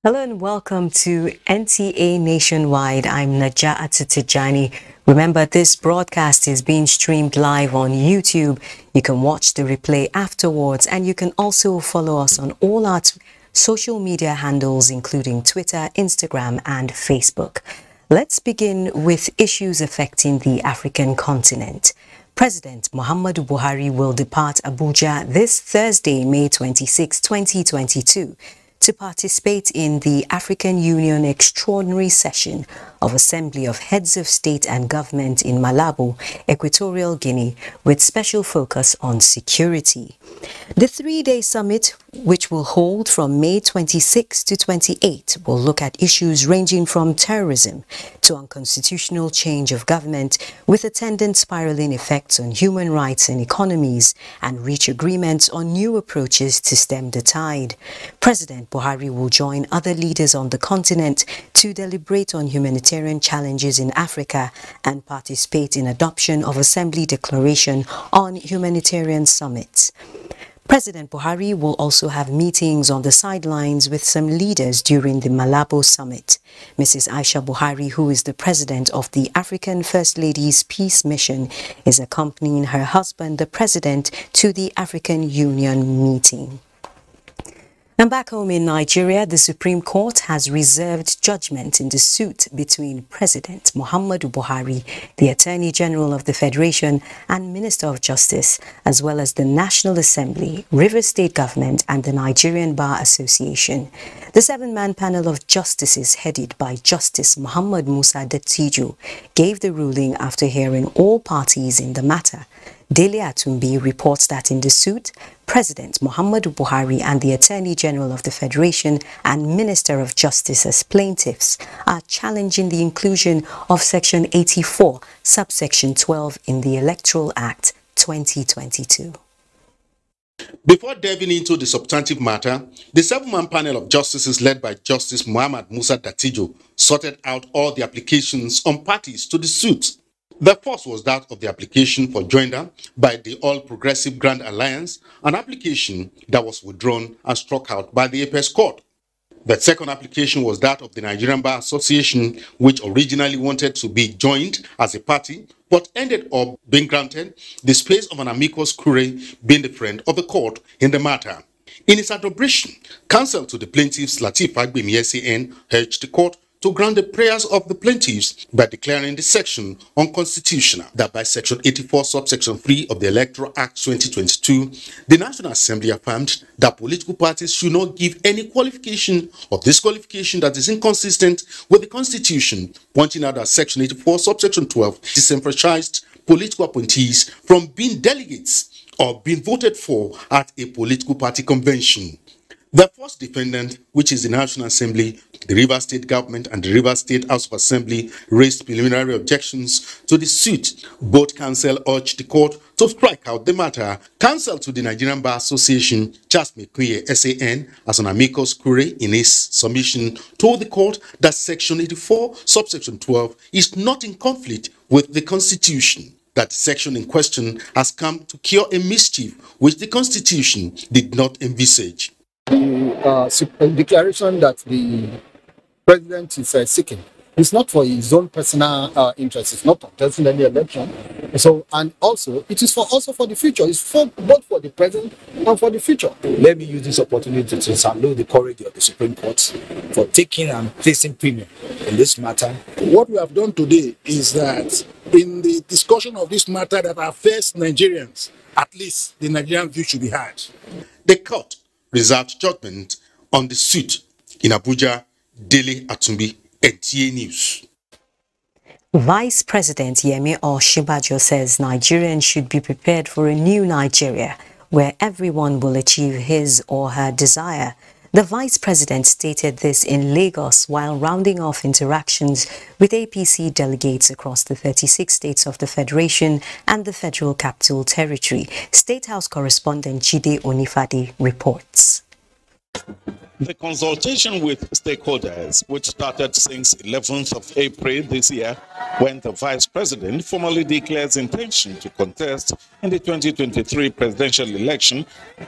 Hello and welcome to NTA Nationwide. I'm Naja'atu Tijani. Remember, this broadcast is being streamed live on YouTube. You can watch the replay afterwards, and you can also follow us on all our social media handles, including Twitter, Instagram, and Facebook. Let's begin with issues affecting the African continent. President Muhammadu Buhari will depart Abuja this Thursday, May 26, 2022. to participate in the African Union Extraordinary Session of Assembly of Heads of State and Government in Malabo, Equatorial Guinea, with special focus on security. The three-day summit, which will hold from May 26 to 28, will look at issues ranging from terrorism to unconstitutional change of government, with attendant spiraling effects on human rights and economies, and reach agreements on new approaches to stem the tide. President Buhari will join other leaders on the continent to deliberate on humanitarian challenges in Africa and participate in adoption of Assembly Declaration on Humanitarian Summits. President Buhari will also have meetings on the sidelines with some leaders during the Malabo Summit. Mrs. Aisha Buhari, who is the president of the African First Ladies Peace Mission, is accompanying her husband, the president, to the African Union meeting. And back home in Nigeria, the Supreme Court has reserved judgment in the suit between President Muhammadu Buhari, the Attorney General of the Federation and Minister of Justice, as well as the National Assembly, Rivers State Government and the Nigerian Bar Association. The seven-man panel of justices headed by Justice Muhammad Musa Dattijo gave the ruling after hearing all parties in the matter. Dele Atumbi reports that in the suit, President Muhammadu Buhari and the Attorney General of the Federation and Minister of Justice as plaintiffs are challenging the inclusion of Section 84, subsection 12 in the Electoral Act 2022. Before delving into the substantive matter, the seven-man panel of justices led by Justice Muhammad Musa Dattijo sorted out all the applications on parties to the suit. The first was that of the application for joinder by the All Progressive Grand Alliance, an application that was withdrawn and struck out by the Apex Court. The second application was that of the Nigerian Bar Association, which originally wanted to be joined as a party, but ended up being granted the space of an amicus curiae, being the friend of the court in the matter. In its adoption, counsel to the plaintiffs Lateef Fagbemi SAN urged the court to grant the prayers of the plaintiffs by declaring the section unconstitutional, that by Section 84, subsection 3 of the Electoral Act 2022, the National Assembly affirmed that political parties should not give any qualification or disqualification that is inconsistent with the Constitution, pointing out that Section 84, subsection 12 disenfranchised political appointees from being delegates or being voted for at a political party convention. The first defendant, which is the National Assembly, the Rivers State Government and the Rivers State House of Assembly, raised preliminary objections to the suit. Both counsel urged the court to strike out the matter. Counsel to the Nigerian Bar Association, Charles Mekuye SAN, as an amicus curiae in his submission, told the court that Section 84, subsection 12 is not in conflict with the Constitution. That section in question has come to cure a mischief which the Constitution did not envisage. The declaration that the president is seeking is not for his own personal interest. It's not contesting any election. So, and also, it is also for the future. It's both for the present and for the future. Let me use this opportunity to salute the courage of the Supreme Court for taking and placing premium in this matter. What we have done today is that in the discussion of this matter that affects Nigerians, at least the Nigerian view should be heard. The court reserved judgment on the suit in Abuja. Dele Atumbi, NTA News. Vice President Yemi Osinbajo says Nigerians should be prepared for a new Nigeria where everyone will achieve his or her desire. The Vice President stated this in Lagos while rounding off interactions with APC delegates across the 36 states of the Federation and the Federal Capital Territory. State House correspondent Jide Onifade reports. The consultation with stakeholders, which started since 11th of April this year, when the Vice President formally declares intention to contest in the 2023 presidential election,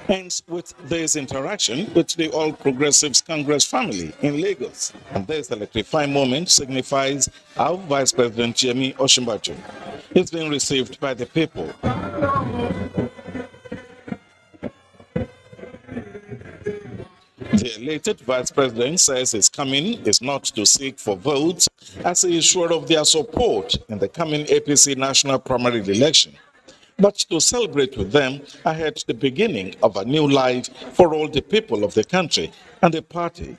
ends with this interaction with the All Progressives Congress family in Lagos. And this electrifying moment signifies how Vice President Yemi Osinbajo is being received by the people. The elated Vice President says his coming is not to seek for votes, as he is sure of their support in the coming APC national primary election, but to celebrate with them ahead the beginning of a new life for all the people of the country and the party.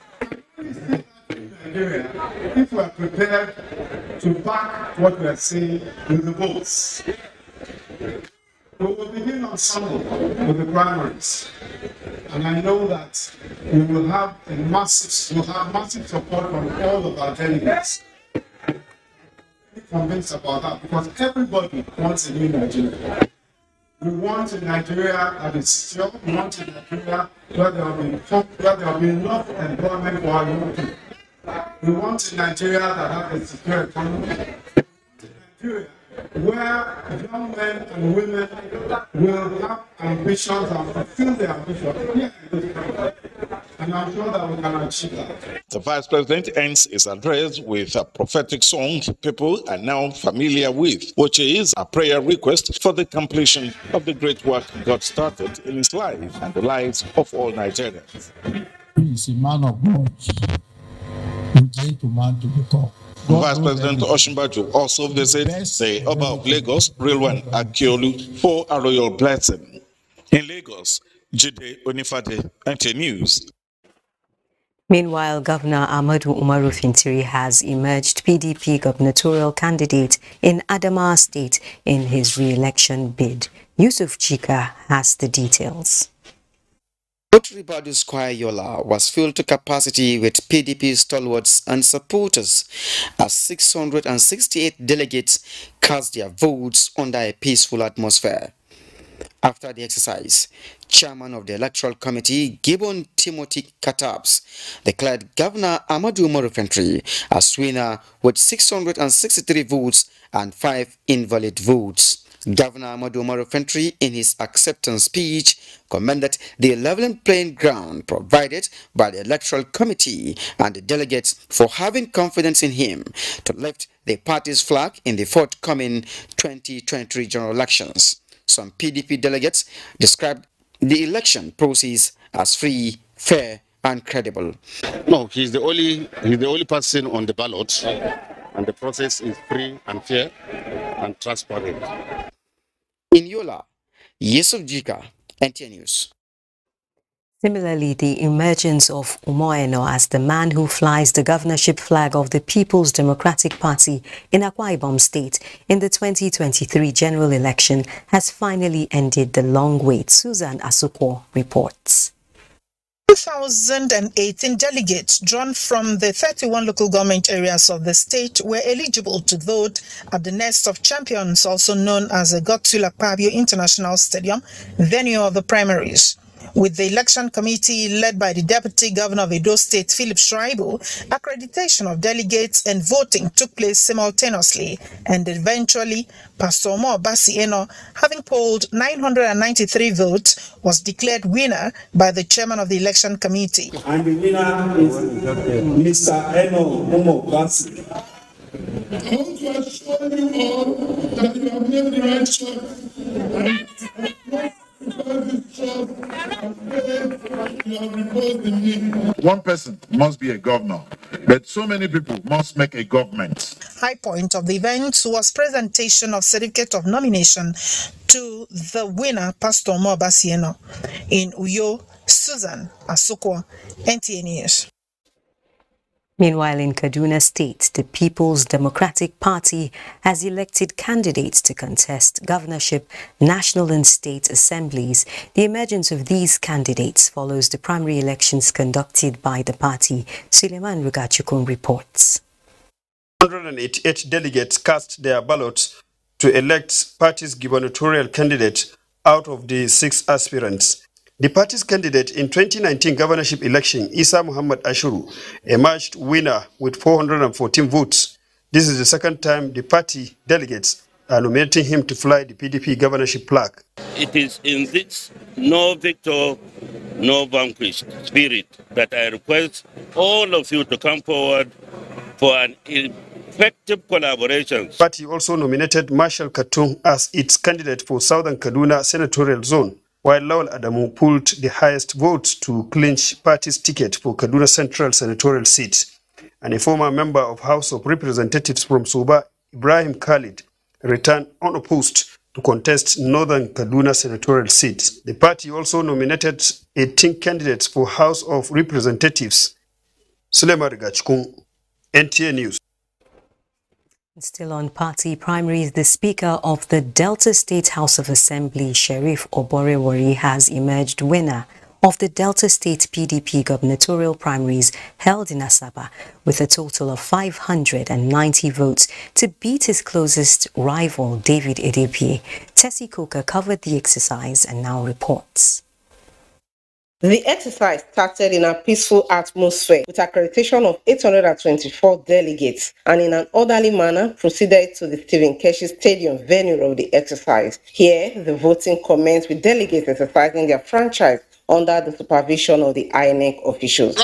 If we are prepared to back what we are saying with the votes, we will begin on Sunday with the primaries. And I know that we will have massive support from all of our delegates. I'm convinced about that because everybody wants a new Nigeria. We want a Nigeria that is secure. We want a Nigeria where there will be enough employment for our young people. We want a Nigeria that has a secure economy. Nigeria where young men and women will have ambitions and fulfill their ambitions. And I'm sure that we can achieve that. The Vice President ends his address with a prophetic song people are now familiar with, which is a prayer request for the completion of the great work God started in his life and the lives of all Nigerians. He is a man of God. We take to man to the top. Vice President Osinbajo also visits the Oba of Lagos, Rilwan Akiolu, for a royal blessing. In Lagos, Jide Onifade, NTA News. Meanwhile, Governor Ahmadu Umaru Fintiri has emerged PDP gubernatorial candidate in Adamawa State in his re-election bid. Yusuf Chika has the details. Ribadu Square Yola was filled to capacity with PDP stalwarts and supporters as 668 delegates cast their votes under a peaceful atmosphere. After the exercise, Chairman of the Electoral Committee, Gibbon Timothy Katabs, declared Governor Ahmadu Umaru Fintiri as winner with 663 votes and 5 invalid votes. Governor Ahmadu Umaru Fintiri, in his acceptance speech, commended the leveling playing ground provided by the Electoral Committee and the delegates for having confidence in him to lift the party's flag in the forthcoming 2023 general elections. Some PDP delegates described the election process as free, fair, and credible. No, he's the only person on the ballot, and the process is free and fair and transparent. In Yola, Yusuf Jika, NTA News. Similarly, the emergence of Umoeno as the man who flies the governorship flag of the People's Democratic Party in Akwa Ibom State in the 2023 general election has finally ended the long wait. Susan Asukwo reports. 2,018 delegates drawn from the 31 local government areas of the state were eligible to vote at the Nest of Champions, also known as the Godswill Akpabio International Stadium, venue of the primaries. With the election committee led by the Deputy Governor of Edo State, Philip Shaibu, accreditation of delegates and voting took place simultaneously, and eventually, Pastor Omo Basieno, having polled 993 votes, was declared winner by the chairman of the election committee. And the winner is Mr. Eno Omo Basi. I want to assure you all that you have made the right choice. One person must be a governor, but so many people must make a government. High point of the event was presentation of certificate of nomination to the winner, Pastor Omo Basieno. In Uyo, Susan Asukwo, NTA News. Meanwhile, in Kaduna State, the People's Democratic Party has elected candidates to contest governorship, national and state assemblies. The emergence of these candidates follows the primary elections conducted by the party. Suleiman Rugachukun reports. 188 delegates cast their ballots to elect party's gubernatorial candidate out of the 6 aspirants. The party's candidate in 2019 governorship election, Isa Muhammad Ashuru, emerged winner with 414 votes. This is the second time the party delegates are nominating him to fly the PDP governorship flag. It is in this no victor, no vanquished spirit that I request all of you to come forward for an effective collaboration. The party also nominated Marshal Katung as its candidate for Southern Kaduna senatorial zone, while Lawal Adamu pulled the highest votes to clinch party's ticket for Kaduna Central senatorial seat. And a former member of House of Representatives from Soba, Ibrahim Khalid, returned unopposed to contest Northern Kaduna senatorial seat. The party also nominated 18 candidates for House of Representatives. Suleiman Rugachukun, NTA News. Still on party primaries, the Speaker of the Delta State House of Assembly, Sheriff Oborewori, has emerged winner of the Delta State PDP gubernatorial primaries held in Asaba with a total of 590 votes to beat his closest rival, David Edepie. Tessie Coker covered the exercise and now reports. The exercise started in a peaceful atmosphere with accreditation of 824 delegates and in an orderly manner proceeded to the Stephen Keshi Stadium venue of the exercise. Here, the voting commenced with delegates exercising their franchise under the supervision of the INEC officials.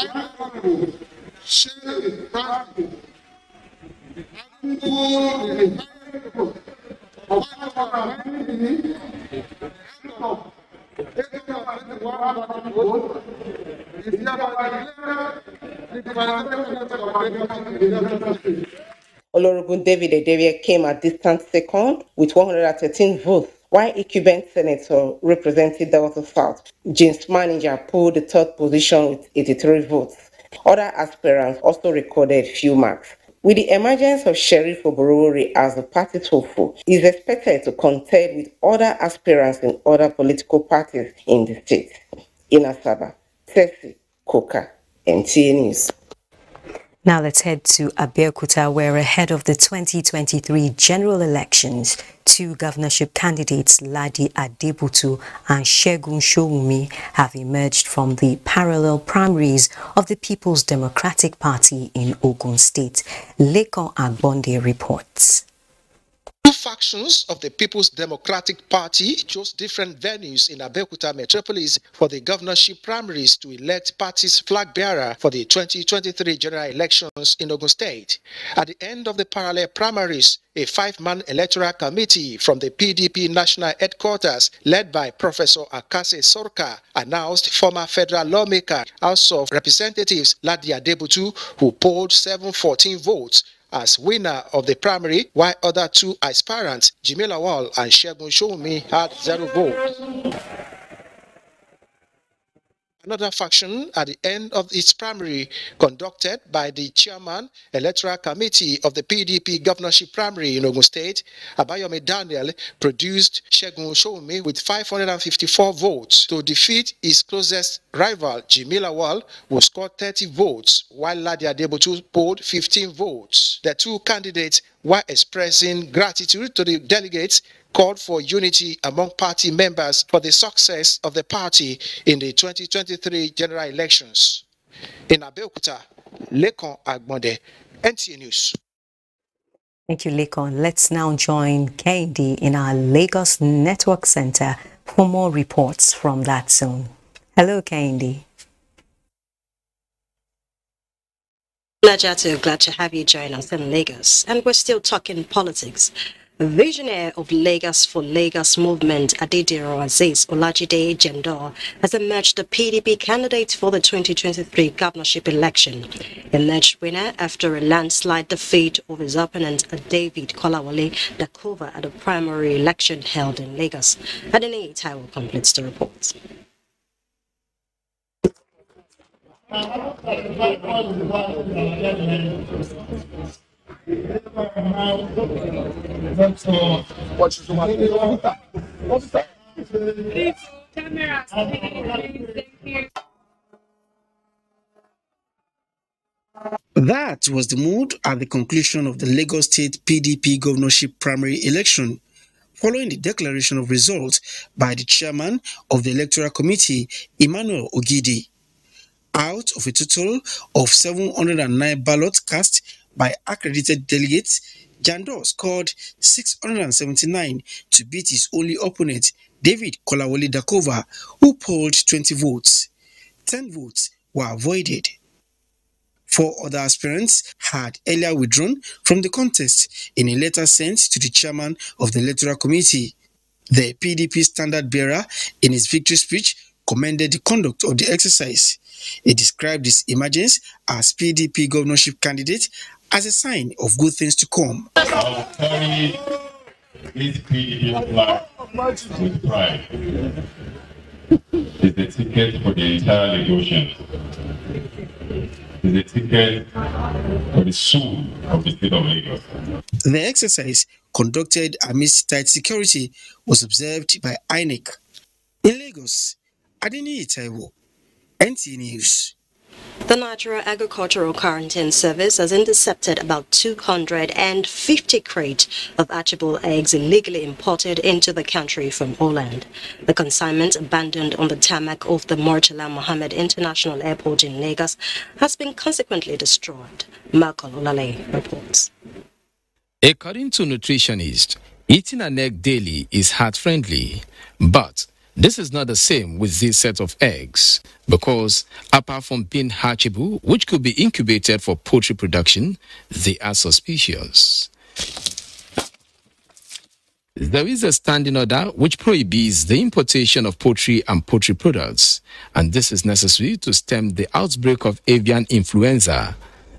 Olorogun David Edevie came a distant second with 113 votes, while incumbent Senator representing Delta South, James Manager, pulled the third position with 83 votes. Other aspirants also recorded few marks. With the emergence of Sheriff Oborewori as the party's hopeful, he is expected to contend with other aspirants in other political parties in the state. In Asaba, Tessie Coker, NTA News. Now let's head to Abeokuta, where ahead of the 2023 general elections, 2 governorship candidates, Ladi Adebutu and Shegun Showumi, have emerged from the parallel primaries of the People's Democratic Party in Ogun State. Lekon Agbonde reports. 2 factions of the People's Democratic Party chose different venues in Abeokuta metropolis for the governorship primaries to elect party's flag bearer for the 2023 general elections in Ogun State. At the end of the parallel primaries, a 5-man electoral committee from the PDP national headquarters, led by Professor Akase Sorka, announced former federal lawmaker House of Representatives Ladi Adebutu, who polled 714 votes, as winner of the primary, while other 2 aspirants, Jimmy Lawal and Shegun Showumi, had 0 votes. Another faction at the end of its primary, conducted by the chairman, electoral committee of the PDP governorship primary in Ogun State, Abayomi Daniel, produced Shegun Showumi with 554 votes to defeat his closest rival, Jimmy Lawal, who scored 30 votes, while Ladi Adebutu polled 15 votes. The 2 candidates, while expressing gratitude to the delegates, called for unity among party members for the success of the party in the 2023 general elections. In Abeokuta, Lekon Agbonde, NTA News. Thank you, Lekon. Let's now join Kendi in our Lagos Network Center for more reports from that zone. Hello, Kendi. Najatu, glad to have you join us in Lagos. And we're still talking politics. Visionary of Lagos for Lagos movement, Adediro Aziz Olajide Jendor, has emerged the PDP candidate for the 2023 governorship election. Emerged winner after a landslide defeat of his opponent, David Kolawole Dakova, at a primary election held in Lagos. Adeni Taiwo completes the report. That was the mood at the conclusion of the Lagos State PDP governorship primary election, following the declaration of results by the chairman of the Electoral Committee, Emmanuel Ogidi. Out of a total of 709 ballots cast by accredited delegates, Jandor scored 679 to beat his only opponent, David Kolawole Dakova, who polled 20 votes. 10 votes were avoided. 4 other aspirants had earlier withdrawn from the contest in a letter sent to the chairman of the Electoral Committee. The PDP standard bearer, in his victory speech, commended the conduct of the exercise. He described his emergence as PDP governorship candidate as a sign of good things to come. I'll carry this PDP flag with pride. It's the ticket for the entire negotiation. It's the ticket for the soul of the state of Lagos. The exercise, conducted amidst tight security, was observed by INEC. In Lagos, Adini Itaiwo, NT News. The Nigerian Agricultural Quarantine Service has intercepted about 250 crates of hatchable eggs illegally imported into the country from Holland. The consignment, abandoned on the tarmac of the Murtala Mohammed International Airport in Lagos, has been consequently destroyed. Michael Olale reports. According to nutritionists, eating an egg daily is heart-friendly, but this is not the same with this set of eggs, because apart from being hatchable, which could be incubated for poultry production, they are suspicious. There is a standing order which prohibits the importation of poultry and poultry products, and this is necessary to stem the outbreak of avian influenza.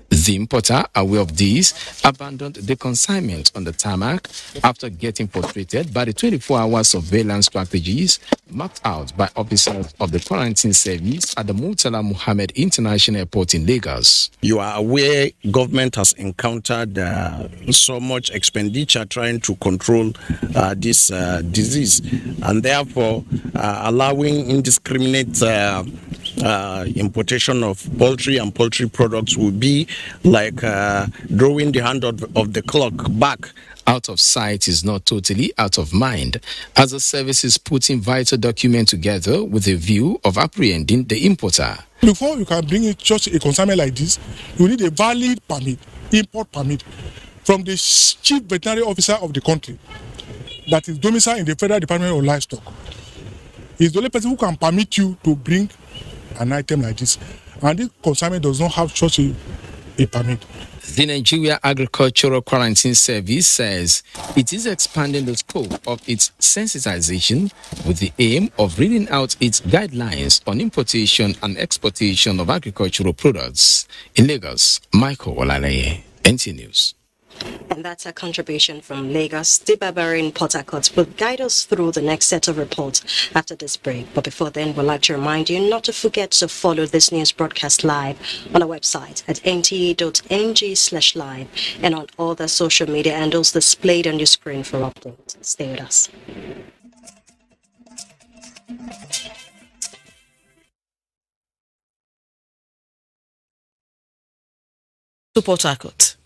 The importer, aware of this, abandoned the consignment on the tarmac after getting frustrated by the 24-hour surveillance strategies marked out by officers of the quarantine service at the Murtala Mohammed International Airport in Lagos. You are aware government has encountered so much expenditure trying to control this disease, and therefore allowing indiscriminate importation of poultry and poultry products will be like drawing the hand of the clock back. Out of sight is not totally out of mind, as the service is putting vital documents together with a view of apprehending the importer. Before you can bring in such a consignment like this, you need a valid permit, import permit, from the chief veterinary officer of the country that is domiciled in the Federal Department of Livestock. He's the only person who can permit you to bring an item like this, and this consignment does not have such a permit. The Nigeria Agricultural Quarantine Service says it is expanding the scope of its sensitization with the aim of reading out its guidelines on importation and exportation of agricultural products. In Lagos, Michael Olale, NT News. And that's a contribution from Lagos. The Barbarian Port Harcourt will guide us through the next set of reports after this break. But before then, we'd like to remind you not to forget to follow this news broadcast live on our website at nte.ng/live and on all the social media handles displayed on your screen for updates. Stay with us. To Port Harcourt.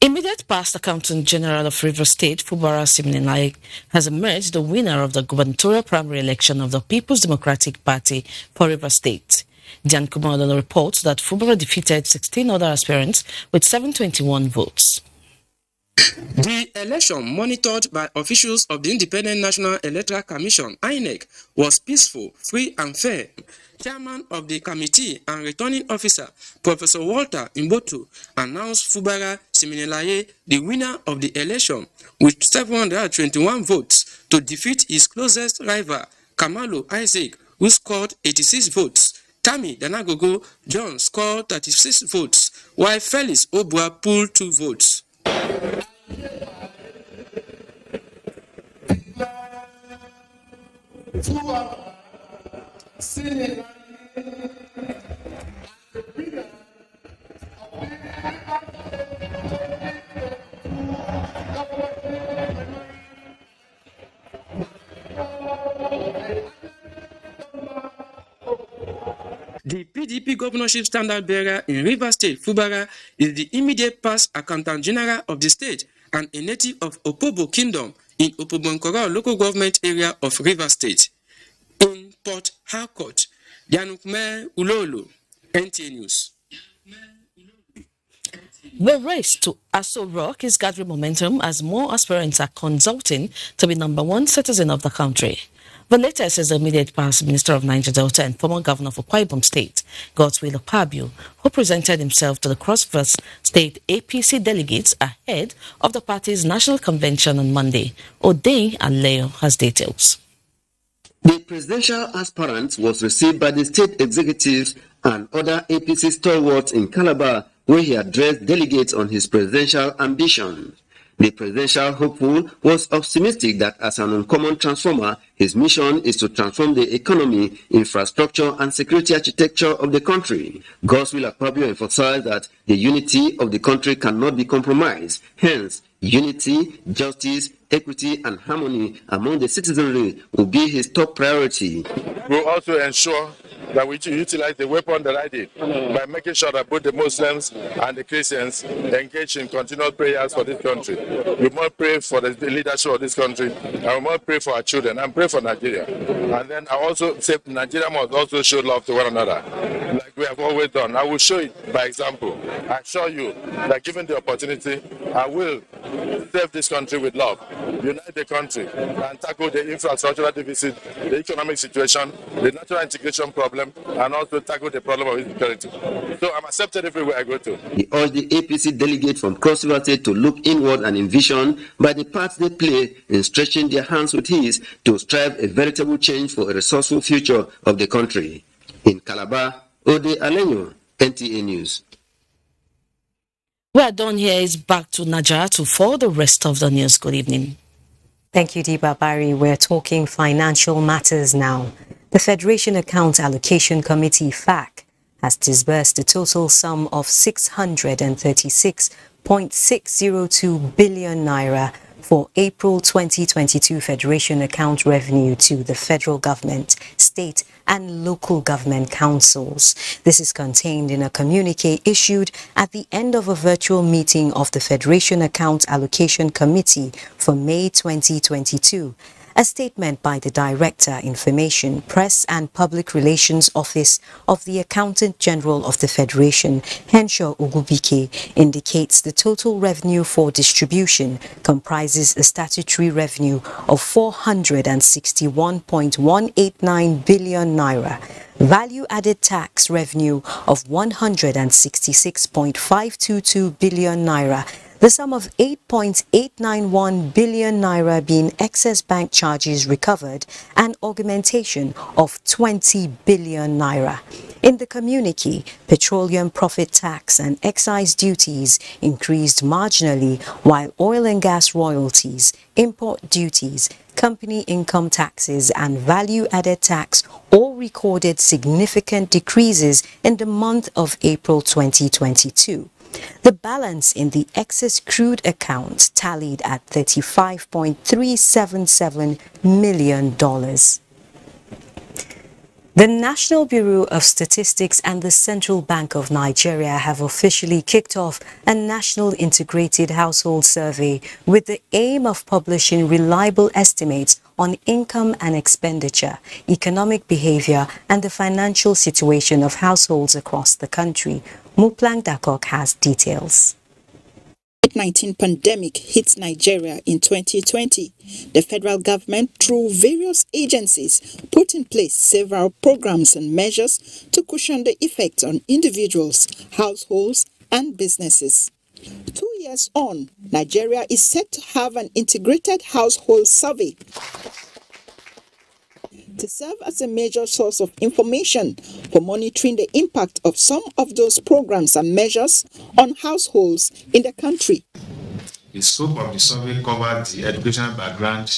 Immediate past Accountant General of Rivers State, Fubara Siminalayi, has emerged the winner of the gubernatorial primary election of the People's Democratic Party for Rivers State. Jan Kumalo reports that Fubara defeated 16 other aspirants with 721 votes. The election, monitored by officials of the Independent National Electoral Commission, INEC, was peaceful, free and fair. Chairman of the committee and returning officer, Professor Walter Imbotu, announced Fubara Siminalayi the winner of the election with 721 votes to defeat his closest rival, Kamalu Isaac, who scored 86 votes. Tammy Danagogo John scored 36 votes, while Felix Obua pulled 2 votes. The PDP governorship standard bearer in Rivers State, Fubara, is the immediate past Accountant General of the state and a native of Opobo Kingdom in Opobonkora local government area of Rivers State. In Port Harcourt, Yanukme Ulolo, NTA News. The race to Aso Rock is gathering momentum as more aspirants are consulting to be #1 citizen of the country. The latest is the immediate past Minister of Niger Delta and former Governor of Akwa Ibom State, Godswill Akpabio, who presented himself to the Cross-River State APC delegates ahead of the party's national convention on Monday. Odei Aleo has details. The presidential aspirant was received by the state executives and other APC stalwarts in Calabar, where he addressed delegates on his presidential ambition. The presidential hopeful was optimistic that as an uncommon transformer, his mission is to transform the economy, infrastructure, and security architecture of the country. Godswill Akpabio emphasized that the unity of the country cannot be compromised. Hence, unity, justice, equity, and harmony among the citizenry will be his top priority. We'll also ensure that we utilize the weapon that I did by making sure that both the Muslims and the Christians engage in continual prayers for this country. We must pray for the leadership of this country, and we must pray for our children and pray for Nigeria. And then I also say Nigeria must also show love to one another, like we have always done. I will show it by example. I assure you that given the opportunity, I will serve this country with love, unite the country, and tackle the infrastructural deficit, the economic situation, the natural integration problem, and also tackle the problem of insecurity. So I'm accepted everywhere I go to. He urged the APC delegate from Cross River State to look inward and envision by the part they play in stretching their hands with his to strive a veritable change for a resourceful future of the country. In Calabar, Ode Alenyo, NTA News. We are done here. Is back to Najatu for the rest of the news. Good evening. Thank you, Deepa Bari. We're talking financial matters now. The Federation Account Allocation Committee, FAC, has disbursed a total sum of 636.602 billion naira for April 2022 Federation account revenue to the federal government, state and local government councils. This is contained in a communique issued at the end of a virtual meeting of the Federation Account Allocation Committee for May 2022. A statement by the Director, Information, Press and Public Relations Office of the Accountant General of the Federation, Henshaw Ogubike, indicates the total revenue for distribution comprises a statutory revenue of 461.189 billion naira, value-added tax revenue of 166.522 billion naira, the sum of 8.891 billion naira being excess bank charges recovered and augmentation of 20 billion naira. In the communique, petroleum profit tax and excise duties increased marginally, while oil and gas royalties, import duties, company income taxes and value-added tax all recorded significant decreases in the month of April 2022. The balance in the excess crude account tallied at $35.377 million. The National Bureau of Statistics and the Central Bank of Nigeria have officially kicked off a national integrated household survey with the aim of publishing reliable estimates on income and expenditure, economic behavior, and the financial situation of households across the country. Muplang Dakok has details. COVID-19 pandemic hit Nigeria in 2020. The federal government, through various agencies, put in place several programs and measures to cushion the effect on individuals, households, and businesses. 2 years on, Nigeria is set to have an integrated household survey to serve as a major source of information for monitoring the impact of some of those programs and measures on households in the country. The scope of the survey covered the educational background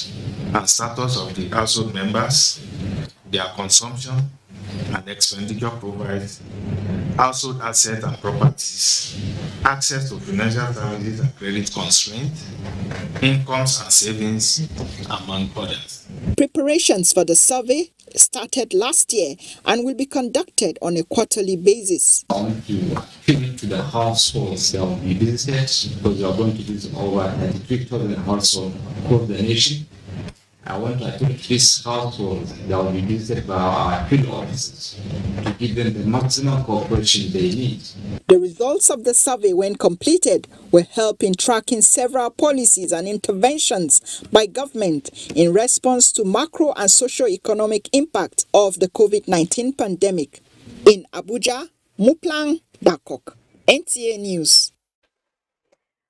and status of the household members, their consumption and expenditure profiles, household assets and properties, access to financial services and credit constraints, incomes and savings, among others. Preparations for the survey started last year and will be conducted on a quarterly basis. I want to appeal to the households that will be visited because we are going to visit over 33,000 households across the nation. I want to appeal to these households that will be visited by our field officers to give them the maximum cooperation they need. The results of the survey, when completed, will help in tracking several policies and interventions by government in response to macro and socio-economic impact of the COVID-19 pandemic. In Abuja, Muplang Bakok, NTA News.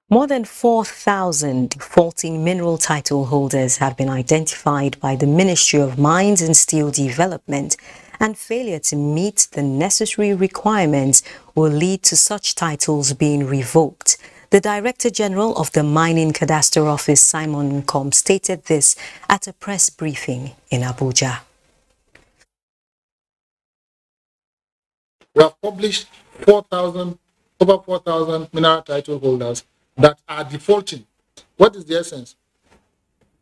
More than 4,000 defaulting mineral title holders have been identified by the Ministry of Mines and Steel Development, and failure to meet the necessary requirements will lead to such titles being revoked. The Director General of the Mining Cadastre Office, Simon Nkom, stated this at a press briefing in Abuja. We have published over 4,000 mineral title holders that are defaulting. What is the essence?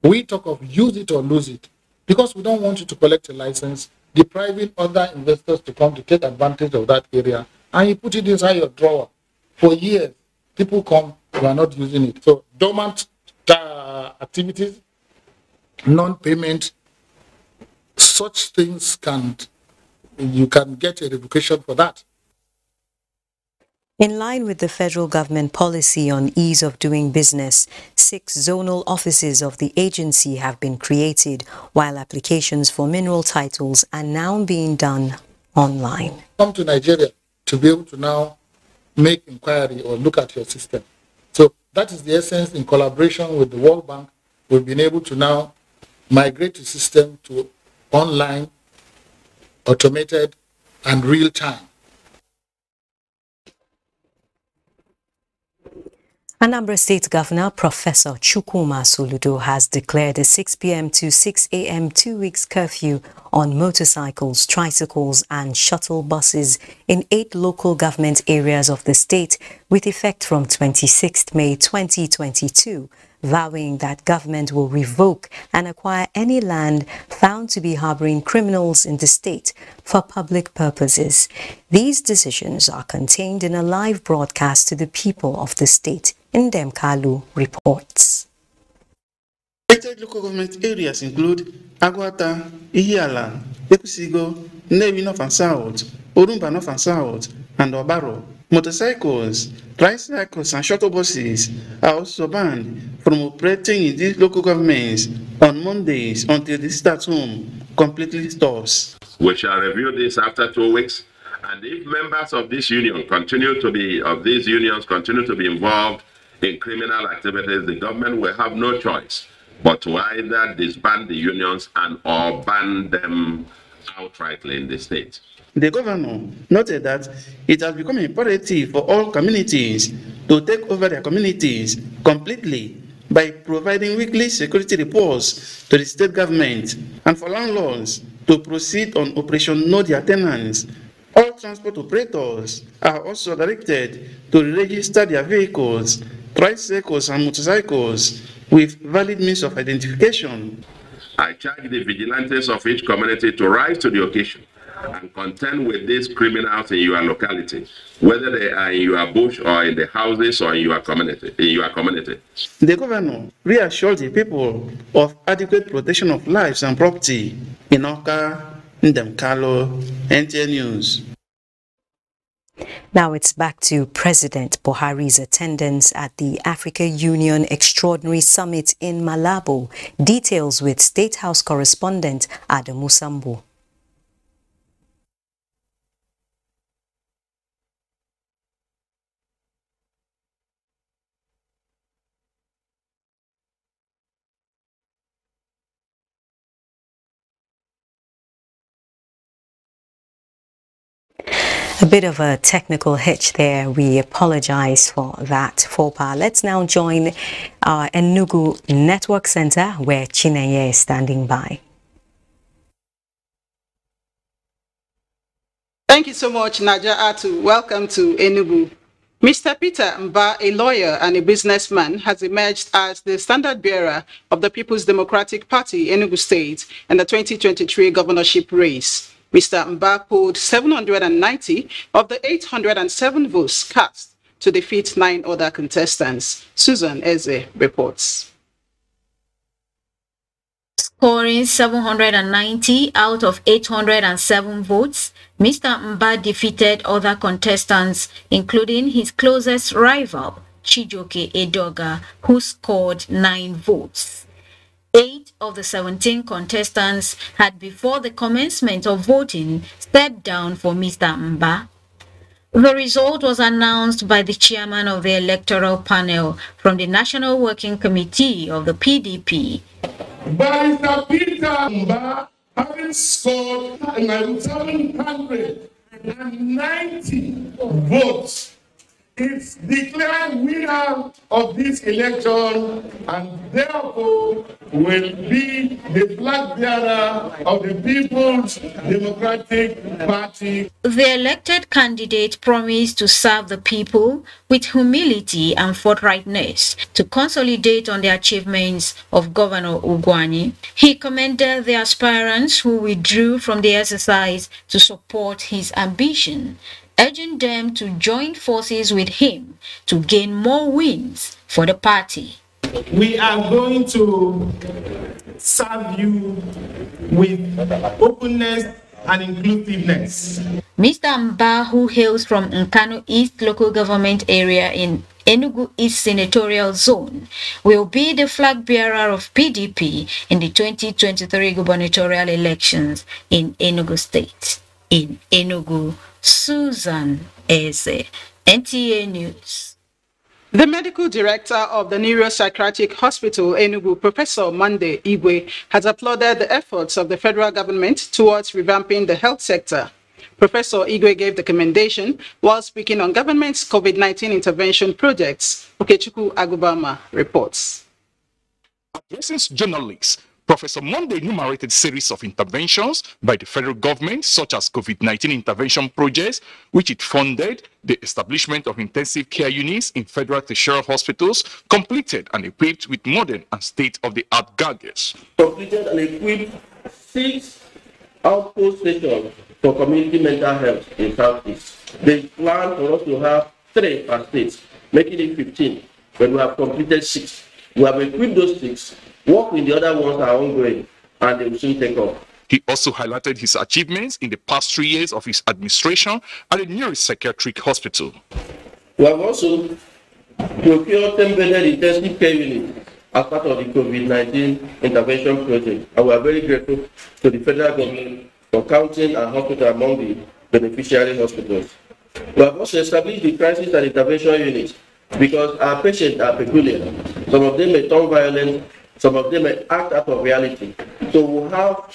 We talk of use it or lose it because we don't want you to collect a license, depriving other investors to come to take advantage of that area, and you put it inside your drawer. For years, people come, you are not using it. So dormant activities, non-payment, such things you can get a revocation for that. In line with the federal government policy on ease of doing business, 6 zonal offices of the agency have been created, while applications for mineral titles are now being done online. Come to Nigeria to be able to now make inquiry or look at your system. So that is the essence. In collaboration with the World Bank, we've been able to now migrate the system to online, automated, and real time. Anambra State Governor Professor Chukwuma Soludo has declared a 6 p.m. to 6 a.m. 2 weeks curfew on motorcycles, tricycles and shuttle buses in 8 local government areas of the state with effect from 26 May 2022, vowing that government will revoke and acquire any land found to be harboring criminals in the state for public purposes. These decisions are contained in a live broadcast to the people of the state. Ndemkalu reports. Affected local government areas include Aguata, Ihiala, Ekusigo, Nnewi North and South, Orumba North and South, and Obaro. Motorcycles, tricycles and shuttle buses are also banned from operating in these local governments on Mondays until the start home completely stops. We shall review this after 2 weeks, and if members of this union continue to be involved in criminal activities, the government will have no choice but to either disband the unions and or ban them outrightly in the state. The governor noted that it has become imperative for all communities to take over their communities completely by providing weekly security reports to the state government, and for landlords to proceed on Operation Know Their Tenants. All transport operators are also directed to register their vehicles, tricycles and motorcycles with valid means of identification. I charge the vigilantes of each community to rise to the occasion and contend with these criminals in your locality, whether they are in your bush or in the houses or in your community. The governor reassured the people of adequate protection of lives and property. In Oka, Ndemkalo, NTA News. Now it's back to President Buhari's attendance at the Africa Union Extraordinary Summit in Malabo. Details with State House correspondent Adamu Sambo. A bit of a technical hitch there. We apologize for that faux pas. Let's now join our Enugu Network Center where Chinenye is standing by. Thank you so much, Naja Atu. Welcome to Enugu. Mr. Peter Mba, a lawyer and a businessman, has emerged as the standard bearer of the People's Democratic Party, Enugu State, in the 2023 governorship race. Mr. Mba polled 790 of the 807 votes cast to defeat 9 other contestants. Susan Eze reports. Scoring 790 out of 807 votes, Mr. Mba defeated other contestants, including his closest rival, Chijoke Edoga, who scored 9 votes. 8 of the 17 contestants had, before the commencement of voting, stepped down for Mr. Mba. The result was announced by the chairman of the electoral panel from the National Working Committee of the PDP. By Mr. Peter Mba having scored 790 votes, is declared winner of this election and therefore will be the flag bearer of the People's Democratic Party. The elected candidate promised to serve the people with humility and forthrightness to consolidate on the achievements of Governor Ugwani. He commended the aspirants who withdrew from the exercise to support his ambition, urging them to join forces with him to gain more wins for the party. We are going to serve you with openness and inclusiveness. Mr. Mba, who hails from Nkanu East local government area in Enugu East Senatorial Zone, will be the flag bearer of PDP in the 2023 gubernatorial elections in Enugu State. In Enugu, Susan Eze, NTA News. The medical director of the Neuropsychiatric Hospital, Enugu, Professor Monday Igwe, has applauded the efforts of the federal government towards revamping the health sector. Professor Igwe gave the commendation while speaking on government's COVID-19 intervention projects. Okechukwu Agubama reports. Addressing journalists, Professor Monday enumerated series of interventions by the federal government, such as COVID-19 intervention projects, which it funded, the establishment of intensive care units in federal tertiary hospitals, completed and equipped with modern and state-of-the-art gadgets. Completed and equipped 6 outpost stations for community mental health in Southeast. They plan for us to have 3 per state, making it 15, but we have completed 6. We have equipped those 6. Work with the other ones are ongoing, and they will soon take off. He also highlighted his achievements in the past 3 years of his administration at the Neuropsychiatric Hospital. We have also procured 10-bedded intensive care units as part of the COVID-19 intervention project, and we are very grateful to the federal government for counting our hospital among the beneficiary hospitals. We have also established the crisis and intervention units because our patients are peculiar. Some of them may turn violent, some of them may act out of reality. So we have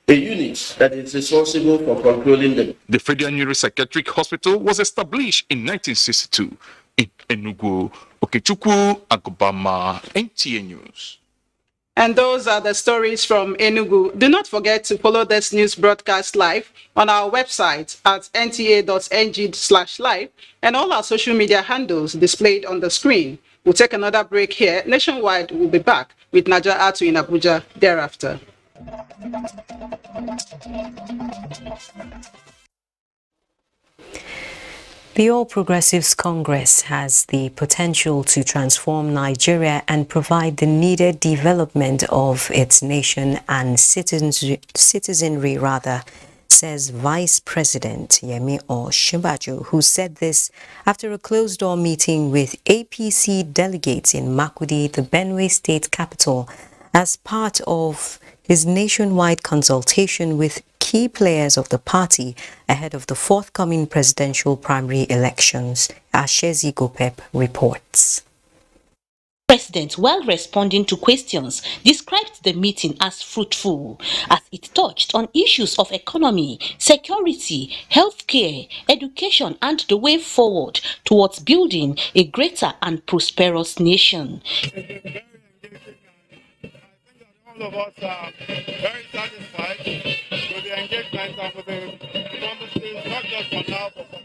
a unit that is responsible for controlling them. The Federal Neuropsychiatric Hospital was established in 1962 in Enugu. Okechukwu Agubama, NTA News. And those are the stories from Enugu. Do not forget to follow this news broadcast live on our website at nta.ng/live and all our social media handles displayed on the screen. We'll take another break here. Nationwide will be back with Naja Atu in Abuja thereafter. The All Progressives Congress has the potential to transform Nigeria and provide the needed development of its nation and citizenry, says Vice President Yemi Osinbajo, who said this after a closed-door meeting with APC delegates in Makurdi, the Benue State capital, as part of his nationwide consultation with key players of the party ahead of the forthcoming presidential primary elections. Ashezi Gopep reports. President, while responding to questions, described the meeting as fruitful, as it touched on issues of economy, security, healthcare, education, and the way forward towards building a greater and prosperous nation. All of us are very satisfied with the engagement and with the promises, not just for now, but for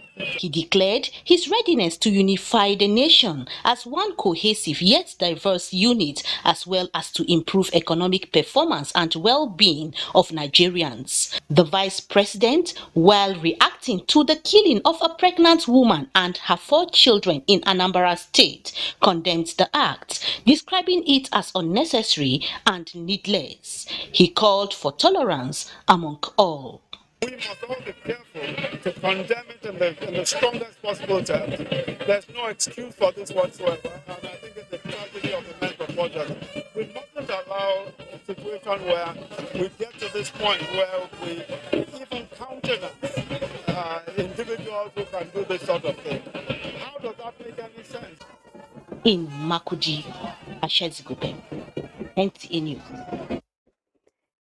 He declared his readiness to unify the nation as one cohesive yet diverse unit, as well as to improve economic performance and well-being of Nigerians. The Vice President, while reacting to the killing of a pregnant woman and her 4 children in Anambra State, condemned the act, describing it as unnecessary and needless. He called for tolerance among all. We must all be careful to condemn it in the strongest possible terms. There's no excuse for this whatsoever, and I think it's a tragedy of immense proportion. We mustn't allow a situation where we get to this point where we even countenance individuals who can do this sort of thing. How does that make any sense? In Makurdi, Ashezigupe, NTA News.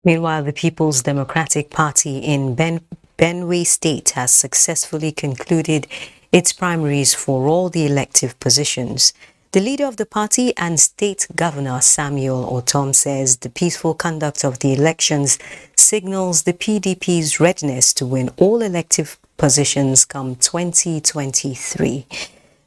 Meanwhile, the People's Democratic Party in Benue State has successfully concluded its primaries for all the elective positions. The leader of the party and State Governor Samuel Otom says the peaceful conduct of the elections signals the PDP's readiness to win all elective positions come 2023.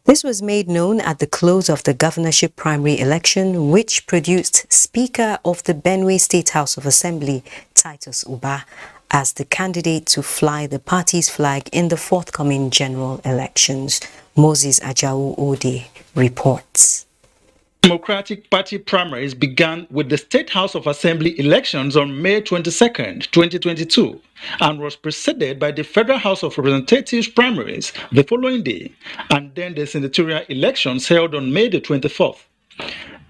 This was made known at the close of the governorship primary election, which produced Speaker of the Benue State House of Assembly, Titus Uba, as the candidate to fly the party's flag in the forthcoming general elections. Moses Ajao Ode reports. Democratic Party primaries began with the State House of Assembly elections on May 22nd, 2022, and was preceded by the Federal House of Representatives primaries the following day, and then the senatorial elections held on May the 24th.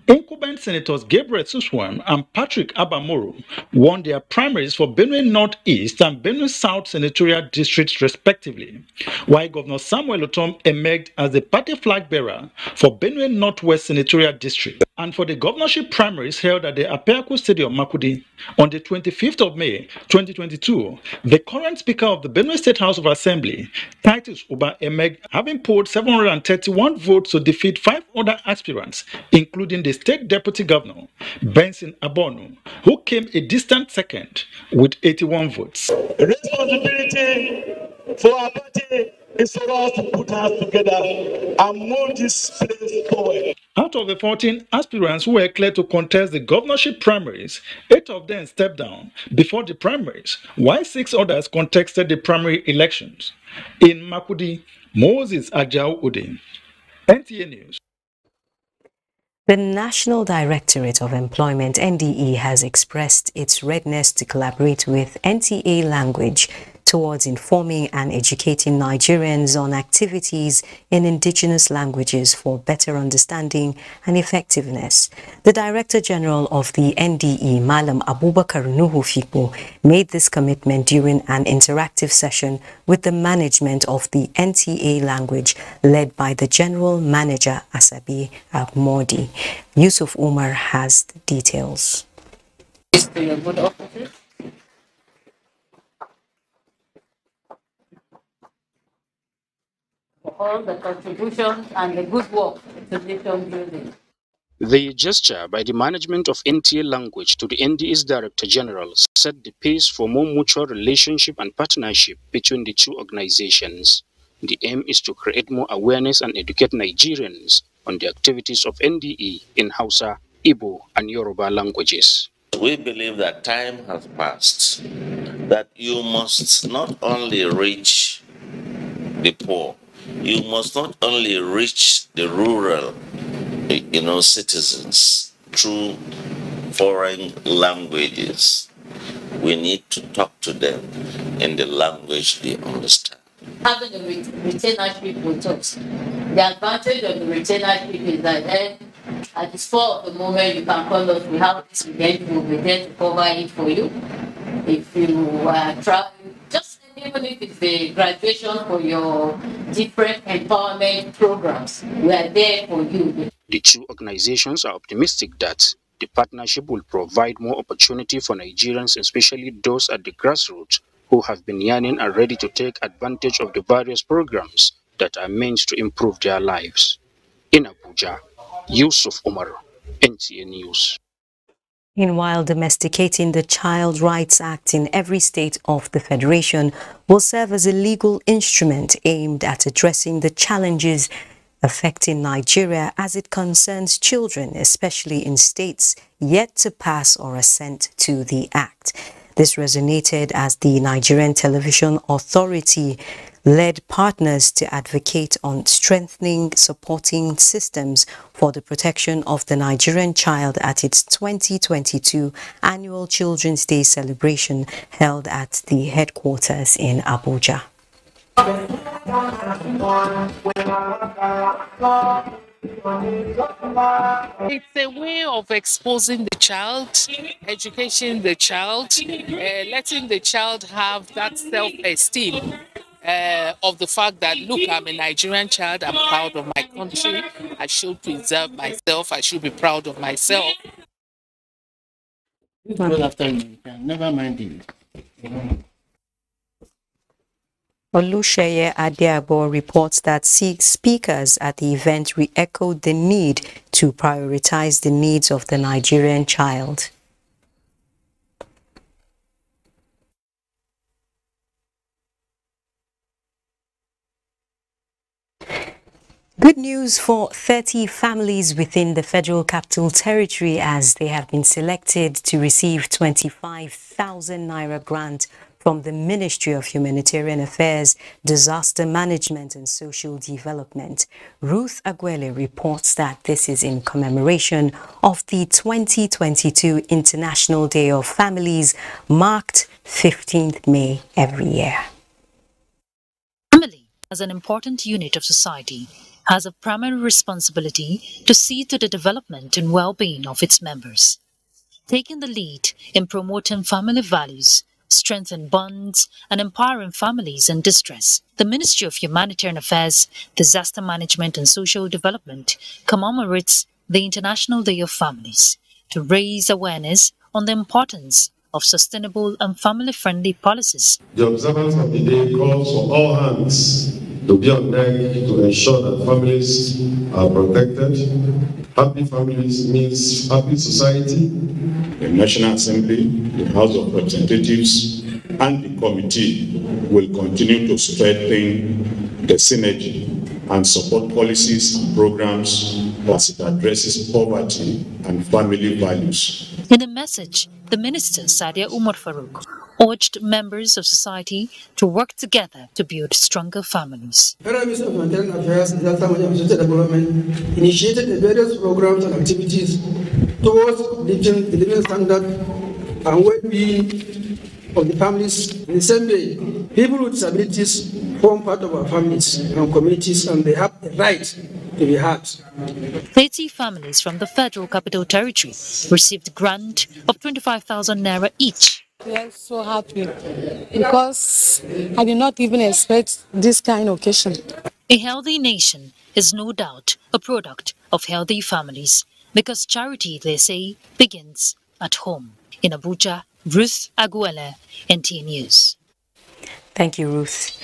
Incumbent Senators Gabriel Suswan and Patrick Abamoro won their primaries for Benue North-East and Benue South senatorial districts respectively, while Governor Samuel Otom emerged as the party flag bearer for Benue Northwest senatorial district. And for the governorship primaries held at the Abeokuta Stadium, Makurdi, on the 25th of May 2022, the current Speaker of the Benue State House of Assembly, Titus Uba, emerged, having polled 731 votes to defeat 5 other aspirants, including the State Deputy Governor, Benson Abonu, who came a distant second with 81 votes. Responsibility for our party is for us to put us together and move this place forward. Out of the 14 aspirants who were cleared to contest the governorship primaries, 8 of them stepped down before the primaries, while 6 others contested the primary elections. In Makurdi, Moses Ajao Ode, NTA News. The National Directorate of Employment, NDE, has expressed its readiness to collaborate with NTA Language towards informing and educating Nigerians on activities in indigenous languages for better understanding and effectiveness. The Director General of the NDE, Malam Abubakar Nuhu Fipo, made this commitment during an interactive session with the management of the NTA Language led by the General Manager Asabi Abmodi. Yusuf Umar has the details. For all the contributions and the good work to nation building. The gesture by the management of NTA Language to the NDE's Director General set the pace for more mutual relationship and partnership between the two organizations. The aim is to create more awareness and educate Nigerians on the activities of NDE in Hausa, Igbo, and Yoruba languages. We believe that time has passed, that you must not only reach the poor, you must not only reach the rural, citizens through foreign languages. We need to talk to them in the language they understand. Having a retainership with us, the advantage of the retainership is that at the spur of the moment you can call us, we have this event, we'll be there to cover it for you. If you travel, just even if it's the graduation for your different empowerment programs, we are there for you. The two organizations are optimistic that the partnership will provide more opportunity for Nigerians, especially those at the grassroots who have been yearning and ready to take advantage of the various programs that are meant to improve their lives. In Abuja, Yusuf Umar, NTA News. Meanwhile, domesticating the Child Rights Act in every state of the Federation will serve as a legal instrument aimed at addressing the challenges affecting Nigeria as it concerns children, especially in states yet to pass or assent to the act. This resonated as the Nigerian Television Authority led partners to advocate on strengthening supporting systems for the protection of the Nigerian child at its 2022 annual Children's Day celebration held at the headquarters in Abuja. It's a way of exposing the child, educating the child, letting the child have that self-esteem of the fact that, look, I'm a Nigerian child, I'm proud of my country, I should preserve myself, I should be proud of myself. After you can never mind it. Olusheye Adiabo reports that speakers at the event re-echoed the need to prioritize the needs of the Nigerian child. Good news for 30 families within the Federal Capital Territory as they have been selected to receive 25,000 Naira grant from the Ministry of Humanitarian Affairs, Disaster Management and Social Development. Ruth Agwele reports that this is in commemoration of the 2022 International Day of Families, marked 15th May every year. Family, as an important unit of society, has a primary responsibility to see to the development and well-being of its members. Taking the lead in promoting family values, strengthening bonds, and empowering families in distress, the Ministry of Humanitarian Affairs, Disaster Management and Social Development commemorates the International Day of Families to raise awareness on the importance of sustainable and family-friendly policies. The observance of the day calls for all hands to be on deck to ensure that families are protected. Happy families means happy society. The National Assembly, the House of Representatives, and the committee will continue to strengthen the synergy and support policies and programs as it addresses poverty and family values. In a message, the Minister, Sadia Umar Farouk, urged members of society to work together to build stronger families. Federal Ministry of Humanitarian Affairs and Disaster Management and Social Development initiated the various programs and activities towards lifting the living standard and well-being of the families. In the same way, people with disabilities form part of our families and communities, and they have the right to be heard. 30 families from the Federal Capital Territory received a grant of 25,000 Naira each. We are so happy because I did not even expect this kind of occasion. A healthy nation is no doubt a product of healthy families because charity, they say, begins at home. In Abuja, Ruth Agwele, NTA News. Thank you, Ruth.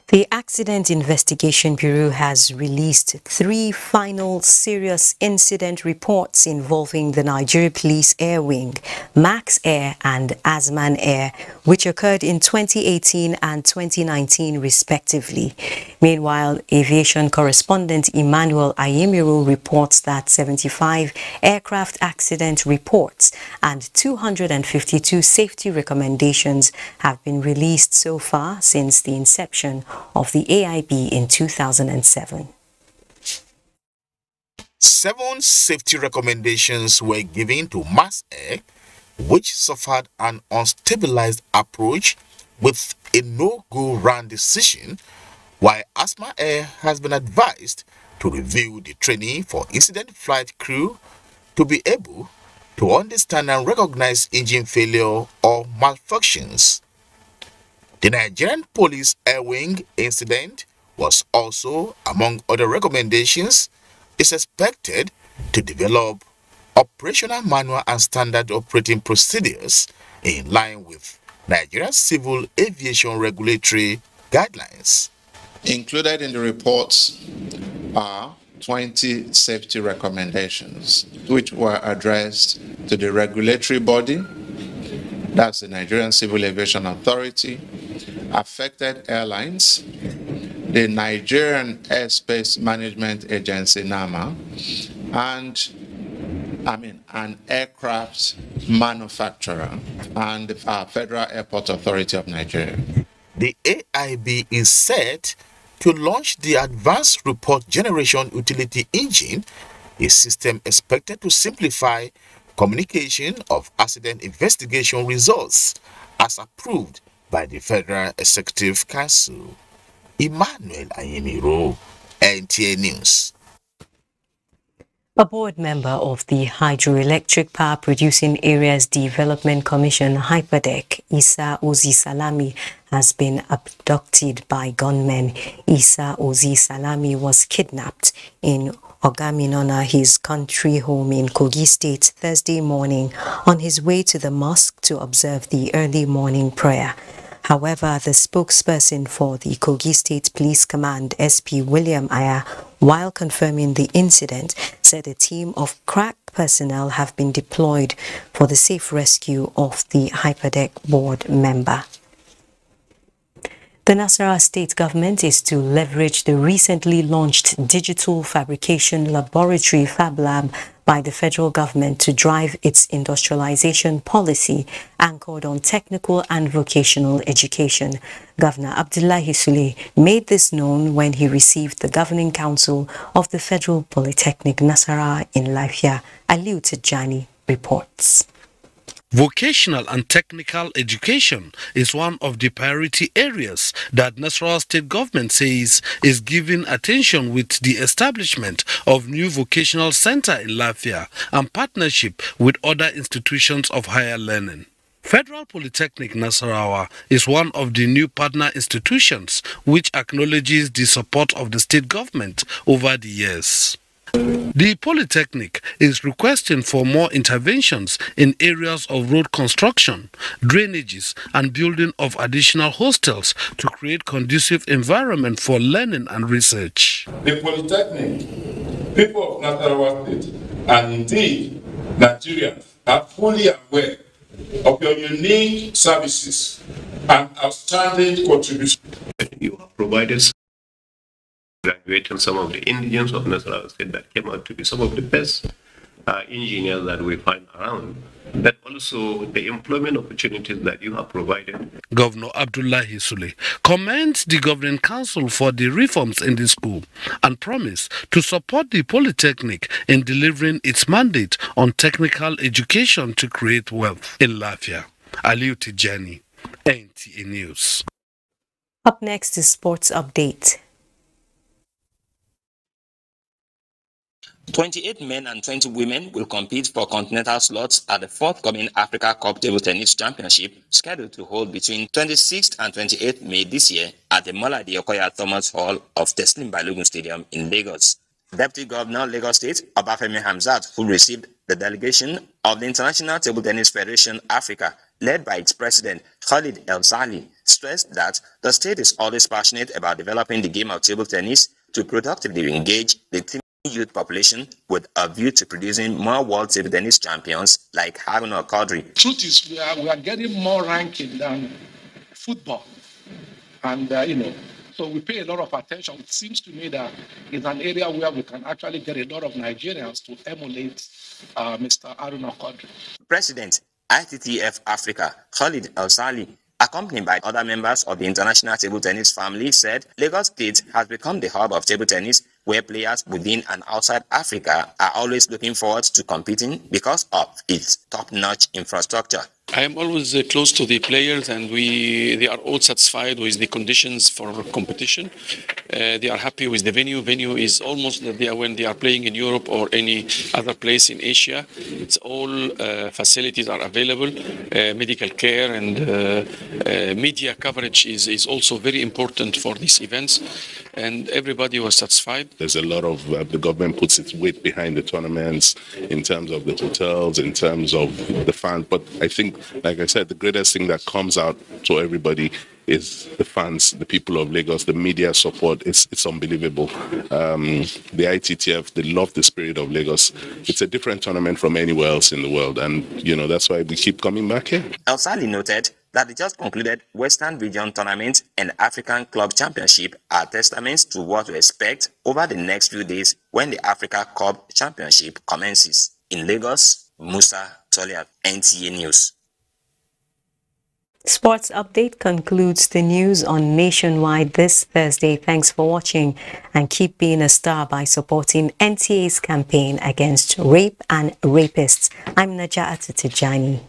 The Accident Investigation Bureau has released 3 final serious incident reports involving the Nigeria Police Air Wing, Max Air and Azman Air, which occurred in 2018 and 2019 respectively. Meanwhile, aviation correspondent Emmanuel Ayemiru reports that 75 aircraft accident reports and 252 safety recommendations have been released so far since the inception of the AIB in 2007. 7 safety recommendations were given to Max Air, which suffered an unstabilized approach with a no-go run decision, while Azman Air has been advised to review the training for incident flight crew to be able to understand and recognize engine failure or malfunctions. The Nigerian Police Air Wing incident was also, among other recommendations, is expected to develop operational manual and standard operating procedures in line with Nigeria's civil aviation regulatory guidelines. Included in the reports are 20 safety recommendations, which were addressed to the regulatory body, that's the Nigerian Civil Aviation Authority, affected airlines, the Nigerian Airspace Management Agency, NAMA, and an aircraft manufacturer and the Federal Airport Authority of Nigeria. The AIB is set to launch the Advanced Report Generation Utility Engine, a system expected to simplify communication of accident investigation results as approved by the Federal Executive Council. Emmanuel Ayemiro, NTA News. A board member of the Hydroelectric Power Producing Areas Development Commission, HYPODEC, Isa Ozi Salami, has been abducted by gunmen. Isa Ozi Salami was kidnapped in Ogaminona, his country home in Kogi State, Thursday morning on his way to the mosque to observe the early morning prayer. However, the spokesperson for the Kogi State Police Command, SP William Aya, while confirming the incident, said a team of crack personnel have been deployed for the safe rescue of the HYPODEC board member. The Nasarawa state government is to leverage the recently launched digital fabrication laboratory Fab Lab by the federal government to drive its industrialization policy anchored on technical and vocational education. Governor Abdullahi Sule made this known when he received the governing council of the Federal Polytechnic Nasarawa in Lafia. Aliu Tijani reports. Vocational and technical education is one of the priority areas that Nasarawa state government says is giving attention with the establishment of new vocational center in Lafia and partnership with other institutions of higher learning. Federal Polytechnic Nasarawa is one of the new partner institutions which acknowledges the support of the state government over the years. The Polytechnic is requesting for more interventions in areas of road construction, drainages, and building of additional hostels to create conducive environment for learning and research. The Polytechnic, people of Nasarawa State, and indeed Nigerians are fully aware of your unique services and outstanding contributions. You have provided graduating some of the indigenes of Nasarawa State that came out to be some of the best engineers that we find around. That also the employment opportunities that you have provided. Governor Abdullahi Sule commends the governing council for the reforms in the school and promised to support the Polytechnic in delivering its mandate on technical education to create wealth in Lafia. Aliu Tijani, NTA News. Up next is Sports Update. 28 men and 20 women will compete for continental slots at the forthcoming Africa Cup Table Tennis Championship, scheduled to hold between 26th and 28th May this year at the Molade Okoya Thomas Hall of Teslim Balogun Stadium in Lagos. Deputy Governor, Lagos State, Obafemi Hamzat, who received the delegation of the International Table Tennis Federation Africa, led by its president, Khalid El Sali, stressed that the state is always passionate about developing the game of table tennis to productively engage the youth population with a view to producing more world table tennis champions like Haruna Qadri. Truth is, we are getting more ranking than football, and so we pay a lot of attention. It seems to me that it's an area where we can actually get a lot of Nigerians to emulate Mr. Haruna Qadri. President, ITTF Africa, Khalid El Sali, accompanied by other members of the international table tennis family, said Lagos State has become the hub of table tennis where players within and outside Africa are always looking forward to competing because of its top-notch infrastructure. I am always close to the players, and they are all satisfied with the conditions for competition. They are happy with the venue. Venue is almost when they are playing in Europe or any other place in Asia. It's all facilities are available. Medical care and media coverage is also very important for these events, and everybody was satisfied. There's a lot of the government puts its weight behind the tournaments in terms of the hotels, in terms of the fans. But I think, like I said, the greatest thing that comes out to everybody is the fans, the people of Lagos, the media support. It's unbelievable. The ITTF, they love the spirit of Lagos. It's a different tournament from anywhere else in the world, and that's why we keep coming back here. El Sali noted that the just concluded Western Region Tournament and African Club Championship are testaments to what to expect over the next few days when the Africa Cup Championship commences. In Lagos, Musa Toliat, NTA News. Sports Update concludes the news on Nationwide this Thursday. Thanks for watching, and keep being a star by supporting NTA's campaign against rape and rapists. I'm Najaa Tijani.